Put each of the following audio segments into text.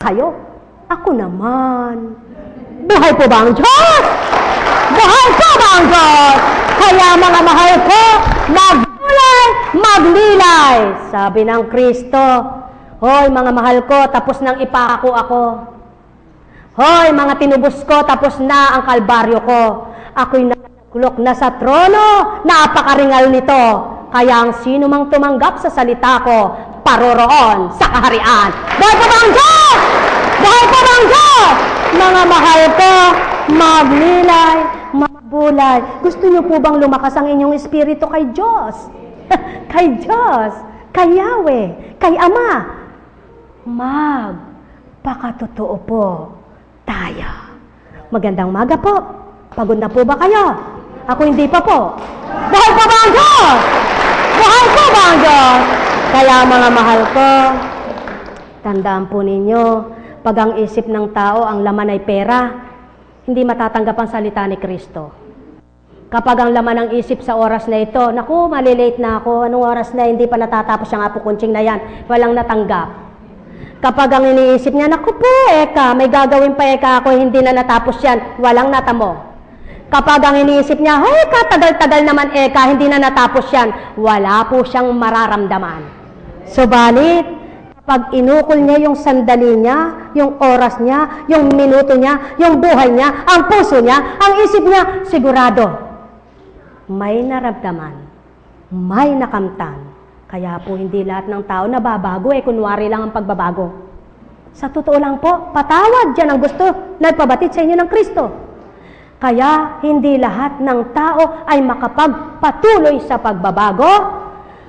kayo. Ako naman. Buhay po ba ang Diyos? Buhay po ba ang Diyos? Kaya mga mahal ko, magbulay, maglilay. Sabi ng Kristo, hoy mga mahal ko, tapos nang ipako ako. Hoy mga tinubos ko, tapos na ang kalbaryo ko. Ako'y nakulok na sa trono, napakaringal nito. Kaya ang sino mang tumanggap sa salita ko, paroroon sa kaharian. Buhay po ba ang Diyos? Buhay po ba ang Diyos? Mga mahal ko, maglilay, magbulay. Gusto niyo po bang lumakas ang inyong espiritu kay Diyos? Kay Diyos, kay Yahweh, kay Ama. Magpakatotoo po tayo. Magandang maga po. Pagod na po ba kayo? Ako hindi pa po. Buhay po ba ang Diyos? Buhay po ba ang Diyos? Kaya mga mahal ko, tandaan po ninyo, pag ang isip ng tao, ang laman ay pera, hindi matatanggap ang salita ni Kristo. Kapag ang laman ng isip sa oras na ito, naku, malilate na ako, anong oras na, hindi pa natatapos yung apo kunching na yan, walang natanggap. Kapag ang iniisip niya, naku po, eka, may gagawin pa eka ako, hindi na natapos yan, walang natamo. Kapag ang iniisip niya, hey, katagal-tagal naman eka, hindi na natapos yan, wala po siyang mararamdaman. Subalit, pag inukol niya yung sandali niya, yung oras niya, yung minuto niya, yung buhay niya, ang puso niya, ang isip niya, sigurado, may naramdaman, may nakamtan. Kaya po hindi lahat ng tao nababago, kunwari lang ang pagbabago. Sa totoo lang po, patawad dyan ang gusto na ipabatid sa inyo ng Kristo. Kaya hindi lahat ng tao ay makapagpatuloy sa pagbabago.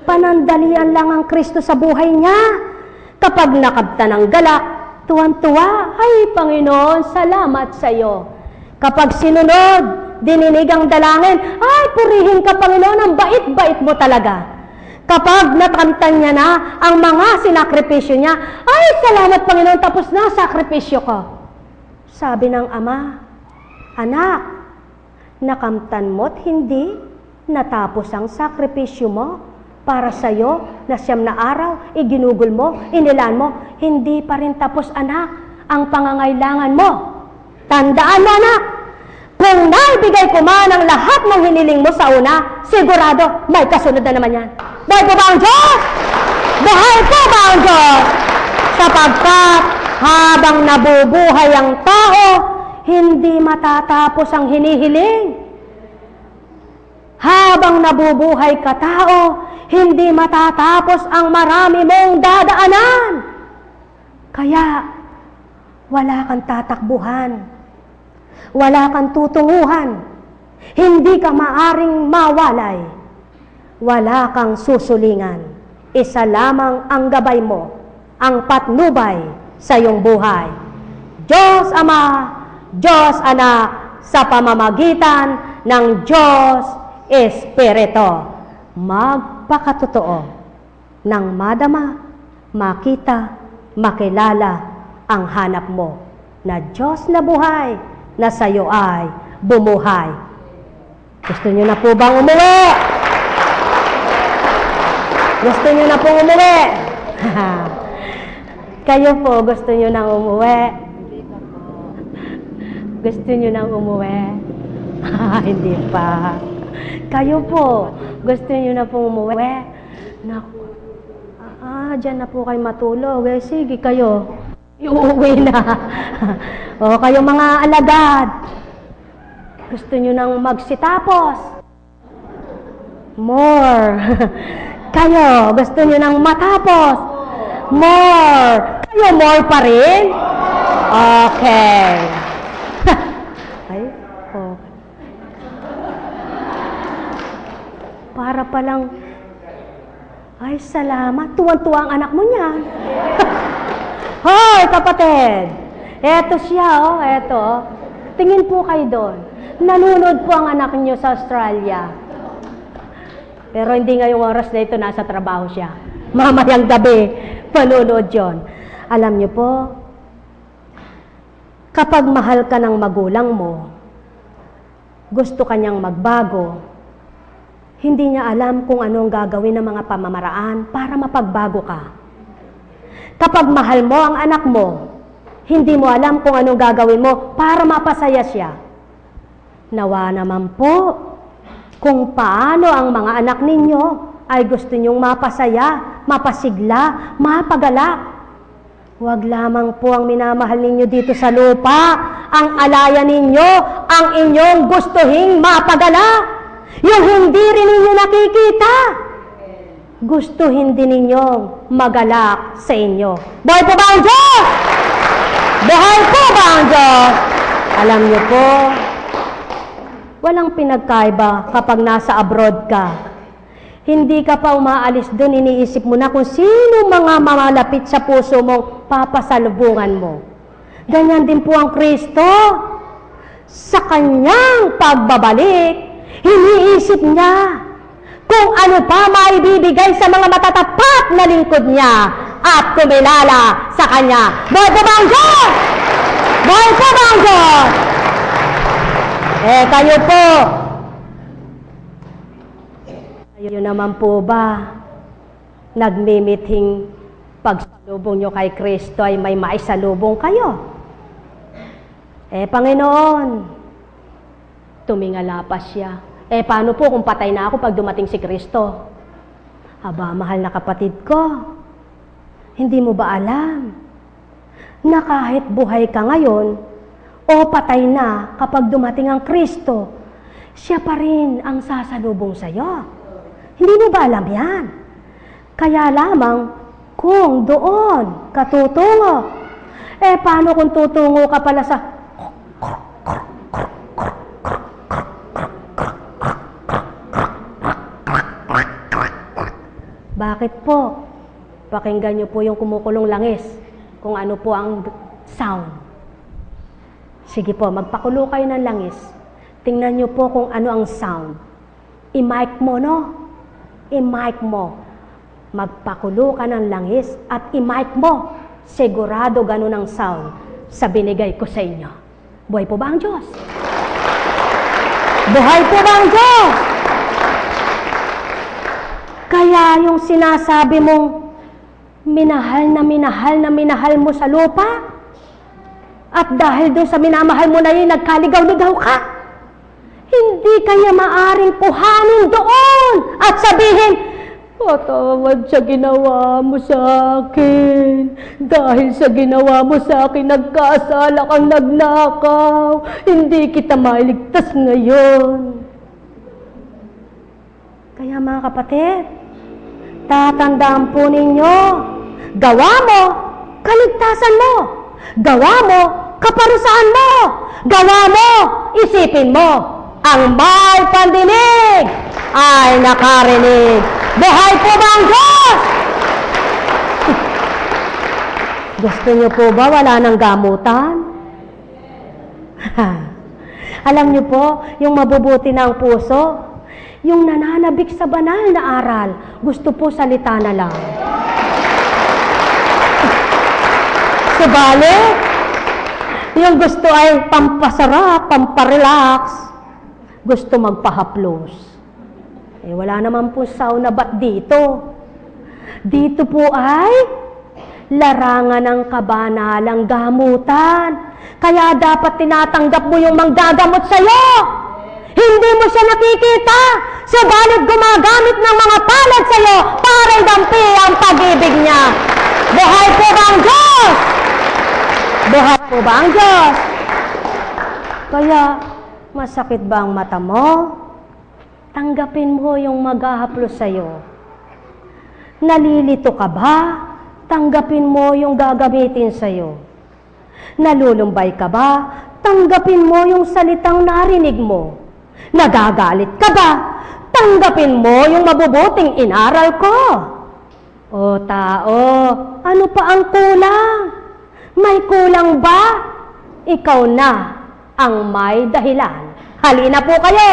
Panandalian lang ang Kristo sa buhay niya. Kapag nakabta ng galak, tuwan-tuwa, ay Panginoon, salamat sa iyo. Kapag sinunod, dininig ang dalangin, ay purihin ka Panginoon, ang bait-bait mo talaga. Kapag nakamtan niya na ang mga sinakripisyo niya, ay salamat Panginoon, tapos na sakripisyo ko. Sabi ng Ama, anak, nakamtan mo't hindi natapos ang sakripisyo mo para sa iyo na siyam na araw, iginugol mo, inilan mo, hindi pa rin tapos anak ang pangangailangan mo. Tandaan mo anak, kung naibigay ko man ang lahat ng hiniling mo sa una, sigurado may kasunod na naman yan. Buhay po ba ang Diyos? Buhay po ba ang Diyos? Sapagkat habang nabubuhay ang tao, hindi matatapos ang hinihiling. Habang nabubuhay ka tao, hindi matatapos ang marami mong dadaanan. Kaya, wala kang tatakbuhan. Wala kang tutunguhan. Hindi ka maaring mawalay. Wala kang susulingan. Isa lamang ang gabay mo, ang patnubay sa iyong buhay. Diyos Ama, Diyos Anak, sa pamamagitan ng Diyos Espiritu. Magpakatotoo nang madama, makita, makilala ang hanap mo na Diyos na buhay na sa iyo ay bumuhay. Gusto niyo na po bang umuwi? Gusto niyo na po umuwi? Kayo po, gusto niyo nang umuwi? Gusto niyo nang umuwi? Hindi pa. Kayo po, gusto niyo na pong umuwi? Naku, dyan na po kayo matulog. Sige kayo, iuwi na. O kayo mga alagad, gusto niyo nang magsitapos? More. Kayo, gusto niyo nang matapos? More. Kayo, more pa rin? Okay. Ay, okay. Para palang, ay salamat, tuwan-tuwa ang anak mo niyan. Hoy, kapatid! Eto siya, oh, eto. Tingin po kayo doon. Nanunod po ang anak niyo sa Australia. Pero hindi ngayong oras na ito, nasa trabaho siya. Mamayang gabi, manunod yun. Alam niyo po, kapag mahal ka ng magulang mo, gusto kanyang magbago, hindi niya alam kung anong gagawin ng mga pamamaraan para mapagbago ka. Kapag mahal mo ang anak mo, Hindi mo alam kung anong gagawin mo para mapasaya siya. Nawa naman po, kung paano ang mga anak ninyo ay gusto nyong mapasaya, mapasigla, mapagalak. Huwag lamang po ang minamahal ninyo dito sa lupa, ang alaya ninyo, ang inyong gustuhing mapagalak. Yung hindi rin ninyo nakikita, gustuhin din ninyong magalak sa inyo. Buhay po ba ang Diyos? Buhay po ba ang Diyos? Alam niyo po, walang pinagkaiba kapag nasa abroad ka. Hindi ka pa umaalis doon, iniisip mo na kung sino mga mamalapit sa puso mong papasalubungan mo. Ganyan din po ang Kristo. Sa kanyang pagbabalik, iniisip niya kung ano pa maibibigay sa mga matatapat na lingkod niya at kumilala sa kanya. Buhay po ba ang Diyos? Buhay po ba ang Diyos? Kayo po, kayo naman po ba nagmimithing pagsalubong nyo kay Kristo ay may maisalubong kayo? Panginoon, tumingala pa siya. Paano po kung patay na ako pag dumating si Kristo? Aba, mahal na kapatid ko, hindi mo ba alam na kahit buhay ka ngayon o patay na kapag dumating ang Kristo, siya pa rin ang sasalubong sa'yo? Hindi mo ba alam yan? Kaya lamang kung doon ka tutungo, paano kung tutungo ka pala sa bakit po? Pakinggan niyo po yung kumukulong langis, kung ano po ang sound. Sige po, magpakulo kayo ng langis. Tingnan niyo po kung ano ang sound. I-mic mo, no? I-mic mo. Magpakulo ka ng langis at i-mic mo. Sigurado ganun ang sound sa binigay ko sa inyo. Buhay po ba ang Diyos? Buhay po ba ang Diyos? Kaya yung sinasabi mong minahal na minahal mo sa lupa, at dahil doon sa minamahal mo na yun, nagkaligaw-ligaw ka, hindi kaya maaring kuhanin doon at sabihin, patawad sa ginawa mo sa akin. Dahil sa ginawa mo sa akin, nagkasala kang nagnakaw. Hindi kita mailigtas ngayon. Kaya mga kapatid, tatandaan po ninyo, gawa mo, kaligtasan mo. Gawa mo, kaparusahan mo. Gawa mo, isipin mo. Ang may pandinig ay nakarinig. Buhay po ba ang Diyos? Gusto niyo po ba wala ng gamutan? Alam niyo po, yung mabubuti ng puso, yung nananabik sa banal na aral, gusto po salita na lang. Subalit, yung gusto ay pampasarap, pamparelax, gusto magpahaplos. Wala naman po sauna ba't dito? Dito po ay larangan ng kabanalang gamutan. Kaya dapat tinatanggap mo yung manggagamot sa'yo. Hindi mo siya nakikita, subalit gumagamit ng mga palad sa'yo para idampi ang pag-ibig niya. Buhay po ba ang Diyos? Buhay po ba ang Diyos? Kaya, masakit ba ang mata mo? Tanggapin mo yung maghahaplos sa'yo. Nalilito ka ba? Tanggapin mo yung gagamitin sa'yo. Nalulumbay ka ba? Tanggapin mo yung salitang narinig mo. Nagagalit ka ba? Tanggapin mo yung mabubuting inaral ko. O tao, ano pa ang kulang? May kulang ba? Ikaw na ang may dahilan. Halina po kayo!